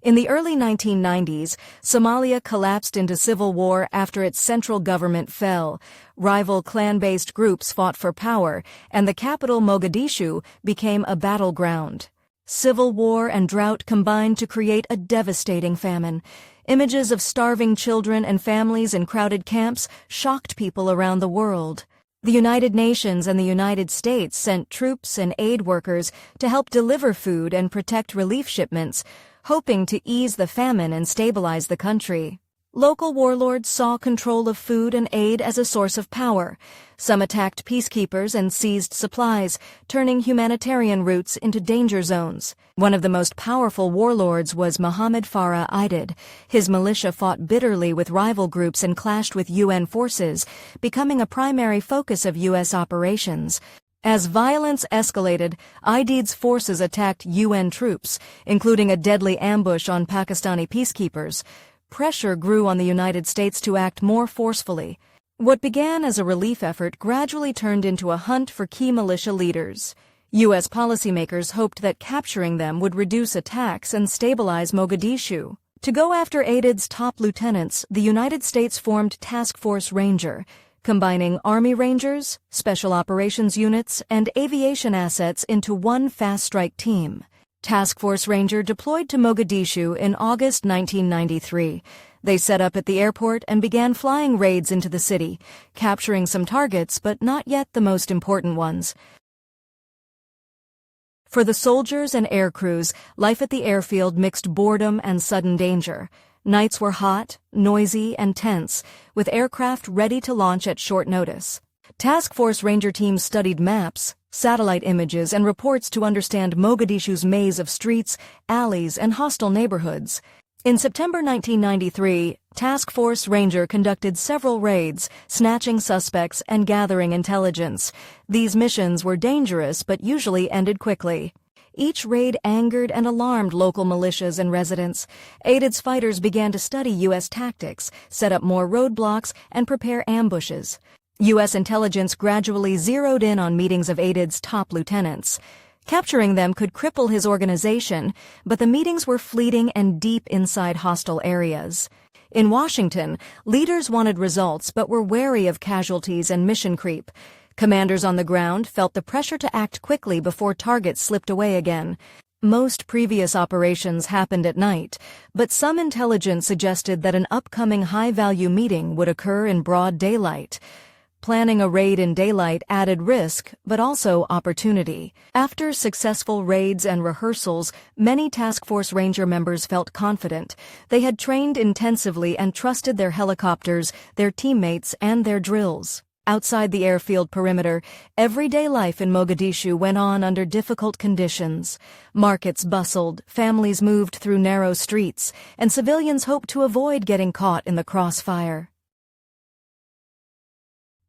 In the early 1990s, Somalia collapsed into civil war after its central government fell. Rival clan-based groups fought for power, and the capital Mogadishu became a battleground. Civil war and drought combined to create a devastating famine. Images of starving children and families in crowded camps shocked people around the world. The United Nations and the United States sent troops and aid workers to help deliver food and protect relief shipments, hoping to ease the famine and stabilize the country. Local warlords saw control of food and aid as a source of power. Some attacked peacekeepers and seized supplies, turning humanitarian routes into danger zones. One of the most powerful warlords was Mohammed Farah Aidid. His militia fought bitterly with rival groups and clashed with UN forces, becoming a primary focus of U.S. operations. As violence escalated, Aidid's forces attacked UN troops, including a deadly ambush on Pakistani peacekeepers. Pressure grew on the United States to act more forcefully. What began as a relief effort gradually turned into a hunt for key militia leaders. U.S. policymakers hoped that capturing them would reduce attacks and stabilize Mogadishu. To go after Aidid's top lieutenants, the United States formed Task Force Ranger, combining Army Rangers, Special Operations Units, and aviation assets into one fast-strike team. Task Force Ranger deployed to Mogadishu in August 1993. They set up at the airport and began flying raids into the city, capturing some targets but not yet the most important ones. For the soldiers and aircrews, life at the airfield mixed boredom and sudden danger. Nights were hot, noisy, and tense, with aircraft ready to launch at short notice. Task Force Ranger teams studied maps, satellite images, and reports to understand Mogadishu's maze of streets, alleys, and hostile neighborhoods. In September 1993, Task Force Ranger conducted several raids, snatching suspects and gathering intelligence. These missions were dangerous but usually ended quickly. Each raid angered and alarmed local militias and residents. Aidid's fighters began to study U.S. tactics, set up more roadblocks, and prepare ambushes. U.S. intelligence gradually zeroed in on meetings of Aidid's top lieutenants. Capturing them could cripple his organization, but the meetings were fleeting and deep inside hostile areas. In Washington, leaders wanted results but were wary of casualties and mission creep. Commanders on the ground felt the pressure to act quickly before targets slipped away again. Most previous operations happened at night, but some intelligence suggested that an upcoming high-value meeting would occur in broad daylight. Planning a raid in daylight added risk, but also opportunity. After successful raids and rehearsals, many Task Force Ranger members felt confident. They had trained intensively and trusted their helicopters, their teammates, and their drills. Outside the airfield perimeter, everyday life in Mogadishu went on under difficult conditions. Markets bustled, families moved through narrow streets, and civilians hoped to avoid getting caught in the crossfire.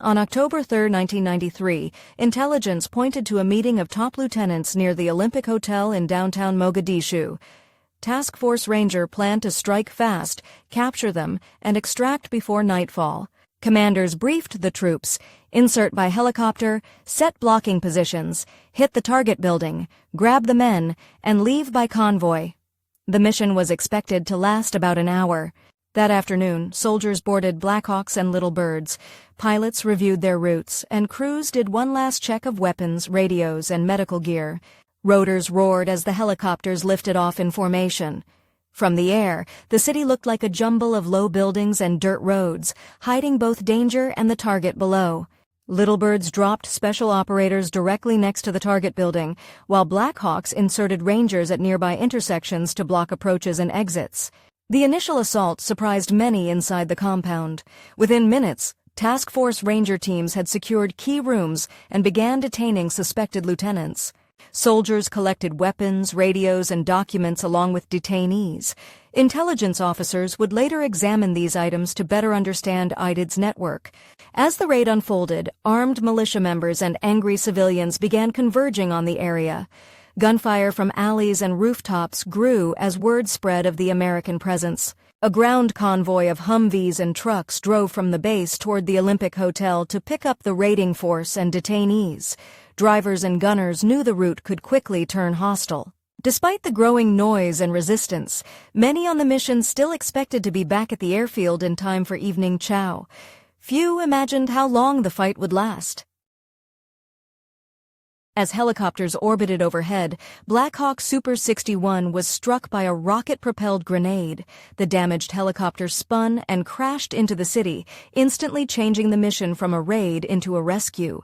On October 3, 1993, intelligence pointed to a meeting of top lieutenants near the Olympic Hotel in downtown Mogadishu. Task Force Ranger planned to strike fast, capture them, and extract before nightfall. Commanders briefed the troops: insert by helicopter, set blocking positions, hit the target building, grab the men, and leave by convoy. The mission was expected to last about an hour. That afternoon, soldiers boarded Blackhawks and Little Birds. Pilots reviewed their routes, and crews did one last check of weapons, radios, and medical gear. Rotors roared as the helicopters lifted off in formation. From the air, the city looked like a jumble of low buildings and dirt roads, hiding both danger and the target below. Little Birds dropped special operators directly next to the target building, while Blackhawks inserted rangers at nearby intersections to block approaches and exits. The initial assault surprised many inside the compound. Within minutes, Task Force Ranger teams had secured key rooms and began detaining suspected lieutenants. Soldiers collected weapons, radios, and documents along with detainees. Intelligence officers would later examine these items to better understand Aidid's network. As the raid unfolded, armed militia members and angry civilians began converging on the area. Gunfire from alleys and rooftops grew as word spread of the American presence. A ground convoy of Humvees and trucks drove from the base toward the Olympic Hotel to pick up the raiding force and detainees. Drivers and gunners knew the route could quickly turn hostile. Despite the growing noise and resistance, many on the mission still expected to be back at the airfield in time for evening chow. Few imagined how long the fight would last. As helicopters orbited overhead, Black Hawk Super 61 was struck by a rocket-propelled grenade. The damaged helicopter spun and crashed into the city, instantly changing the mission from a raid into a rescue.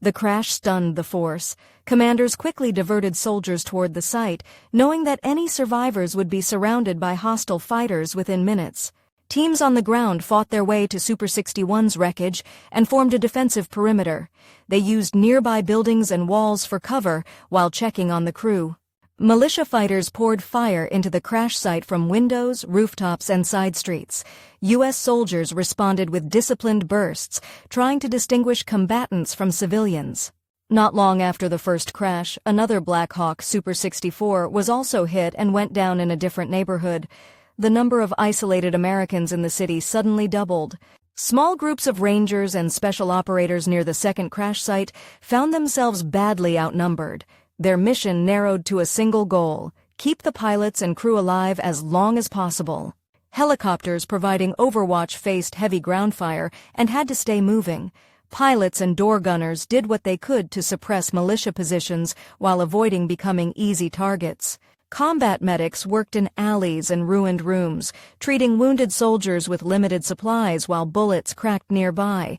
The crash stunned the force. Commanders quickly diverted soldiers toward the site, knowing that any survivors would be surrounded by hostile fighters within minutes. Teams on the ground fought their way to Super 61's wreckage and formed a defensive perimeter. They used nearby buildings and walls for cover while checking on the crew. Militia fighters poured fire into the crash site from windows, rooftops, and side streets. U.S. soldiers responded with disciplined bursts, trying to distinguish combatants from civilians. Not long after the first crash, another Black Hawk Super 64 was also hit and went down in a different neighborhood. The number of isolated Americans in the city suddenly doubled. Small groups of rangers and special operators near the second crash site found themselves badly outnumbered. Their mission narrowed to a single goal: keep the pilots and crew alive as long as possible. Helicopters providing overwatch faced heavy ground fire and had to stay moving. Pilots and door gunners did what they could to suppress militia positions while avoiding becoming easy targets. Combat medics worked in alleys and ruined rooms, treating wounded soldiers with limited supplies while bullets cracked nearby.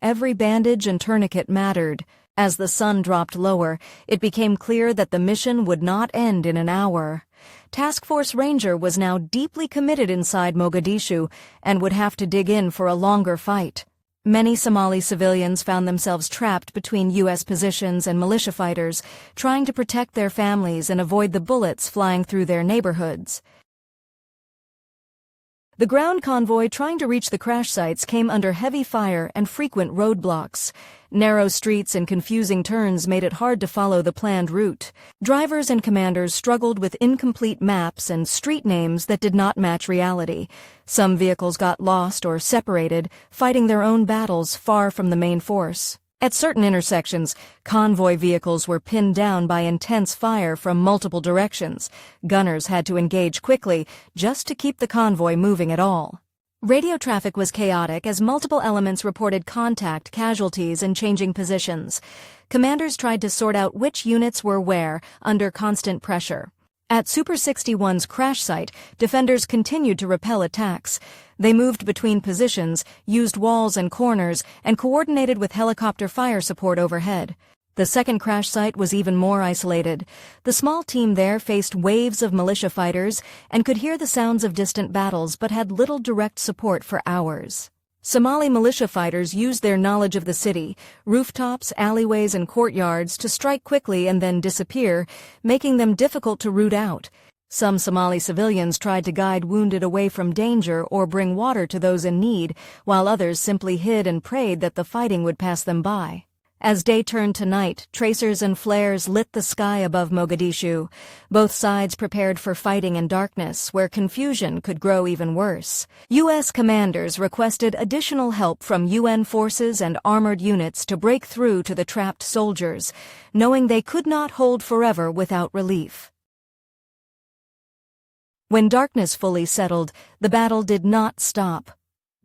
Every bandage and tourniquet mattered. As the sun dropped lower, it became clear that the mission would not end in an hour. Task Force Ranger was now deeply committed inside Mogadishu and would have to dig in for a longer fight. Many Somali civilians found themselves trapped between U.S. positions and militia fighters, trying to protect their families and avoid the bullets flying through their neighborhoods. The ground convoy trying to reach the crash sites came under heavy fire and frequent roadblocks. Narrow streets and confusing turns made it hard to follow the planned route. Drivers and commanders struggled with incomplete maps and street names that did not match reality. Some vehicles got lost or separated, fighting their own battles far from the main force. At certain intersections, convoy vehicles were pinned down by intense fire from multiple directions. Gunners had to engage quickly just to keep the convoy moving at all. Radio traffic was chaotic as multiple elements reported contact, casualties, and changing positions. Commanders tried to sort out which units were where under constant pressure. At Super 61's crash site, defenders continued to repel attacks. They moved between positions, used walls and corners, and coordinated with helicopter fire support overhead. The second crash site was even more isolated. The small team there faced waves of militia fighters and could hear the sounds of distant battles but had little direct support for hours. Somali militia fighters used their knowledge of the city, rooftops, alleyways, and courtyards to strike quickly and then disappear, making them difficult to root out. Some Somali civilians tried to guide wounded away from danger or bring water to those in need, while others simply hid and prayed that the fighting would pass them by. As day turned to night, tracers and flares lit the sky above Mogadishu. Both sides prepared for fighting in darkness, where confusion could grow even worse. U.S. commanders requested additional help from UN forces and armored units to break through to the trapped soldiers, knowing they could not hold forever without relief. When darkness fully settled, the battle did not stop.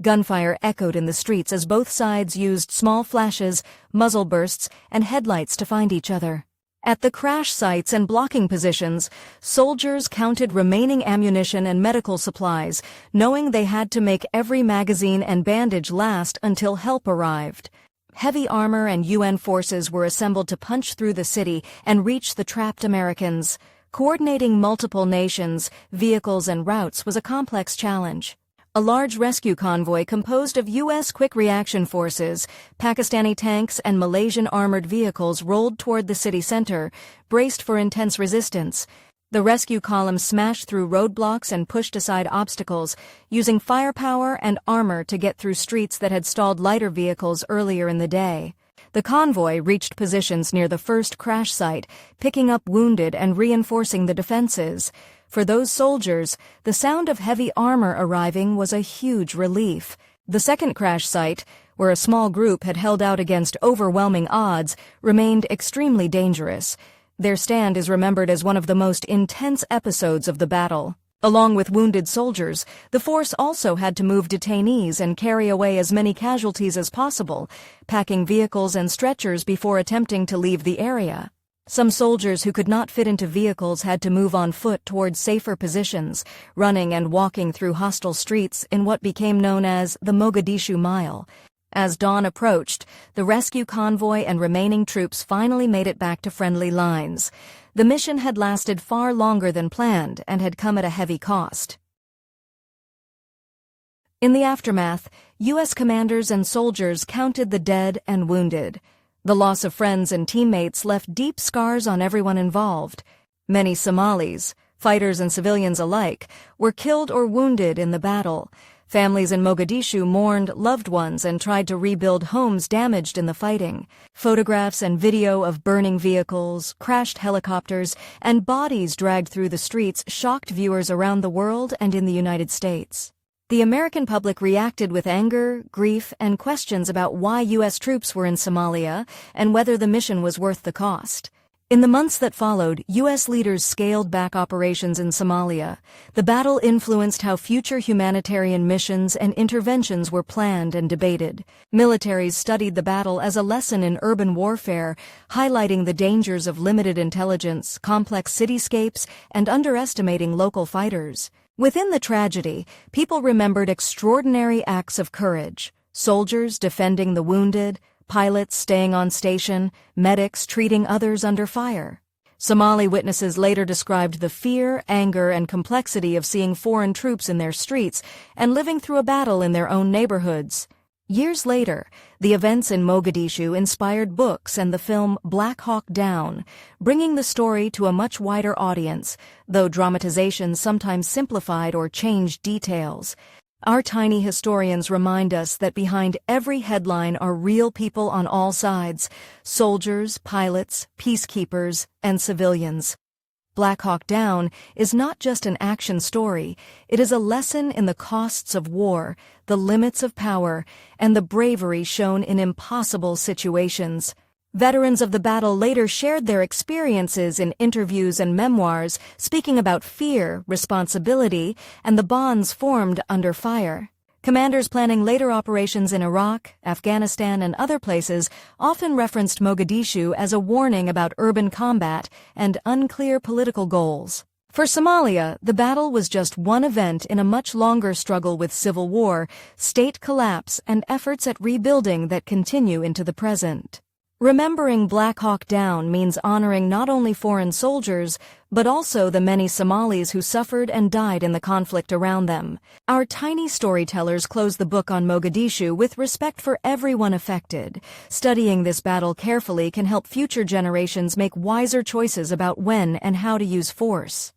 Gunfire echoed in the streets as both sides used small flashes, muzzle bursts, and headlights to find each other. At the crash sites and blocking positions, soldiers counted remaining ammunition and medical supplies, knowing they had to make every magazine and bandage last until help arrived. Heavy armor and UN forces were assembled to punch through the city and reach the trapped Americans. Coordinating multiple nations, vehicles, and routes was a complex challenge. A large rescue convoy composed of U.S. Quick Reaction Forces, Pakistani tanks, and Malaysian armored vehicles rolled toward the city center, braced for intense resistance. The rescue column smashed through roadblocks and pushed aside obstacles, using firepower and armor to get through streets that had stalled lighter vehicles earlier in the day. The convoy reached positions near the first crash site, picking up wounded and reinforcing the defenses. For those soldiers, the sound of heavy armor arriving was a huge relief. The second crash site, where a small group had held out against overwhelming odds, remained extremely dangerous. Their stand is remembered as one of the most intense episodes of the battle. Along with wounded soldiers, the force also had to move detainees and carry away as many casualties as possible, packing vehicles and stretchers before attempting to leave the area. Some soldiers who could not fit into vehicles had to move on foot towards safer positions, running and walking through hostile streets in what became known as the Mogadishu Mile. As dawn approached, the rescue convoy and remaining troops finally made it back to friendly lines. The mission had lasted far longer than planned and had come at a heavy cost. In the aftermath, U.S. commanders and soldiers counted the dead and wounded. The loss of friends and teammates left deep scars on everyone involved. Many Somalis, fighters and civilians alike, were killed or wounded in the battle. Families in Mogadishu mourned loved ones and tried to rebuild homes damaged in the fighting. Photographs and video of burning vehicles, crashed helicopters, and bodies dragged through the streets shocked viewers around the world and in the United States. The American public reacted with anger, grief, and questions about why U.S. troops were in Somalia and whether the mission was worth the cost. In the months that followed, U.S. leaders scaled back operations in Somalia. The battle influenced how future humanitarian missions and interventions were planned and debated. Militaries studied the battle as a lesson in urban warfare, highlighting the dangers of limited intelligence, complex cityscapes, and underestimating local fighters. Within the tragedy, people remembered extraordinary acts of courage: soldiers defending the wounded, pilots staying on station, medics treating others under fire. Somali witnesses later described the fear, anger, and complexity of seeing foreign troops in their streets and living through a battle in their own neighborhoods. Years later, the events in Mogadishu inspired books and the film Black Hawk Down, bringing the story to a much wider audience, though dramatizations sometimes simplified or changed details. Our tiny historians remind us that behind every headline are real people on all sides: soldiers, pilots, peacekeepers, and civilians. Black Hawk Down is not just an action story, it is a lesson in the costs of war, the limits of power, and the bravery shown in impossible situations. Veterans of the battle later shared their experiences in interviews and memoirs, speaking about fear, responsibility, and the bonds formed under fire. Commanders planning later operations in Iraq, Afghanistan, and other places often referenced Mogadishu as a warning about urban combat and unclear political goals. For Somalia, the battle was just one event in a much longer struggle with civil war, state collapse, and efforts at rebuilding that continue into the present. Remembering Black Hawk Down means honoring not only foreign soldiers, but also the many Somalis who suffered and died in the conflict around them. Our tiny storytellers close the book on Mogadishu with respect for everyone affected. Studying this battle carefully can help future generations make wiser choices about when and how to use force.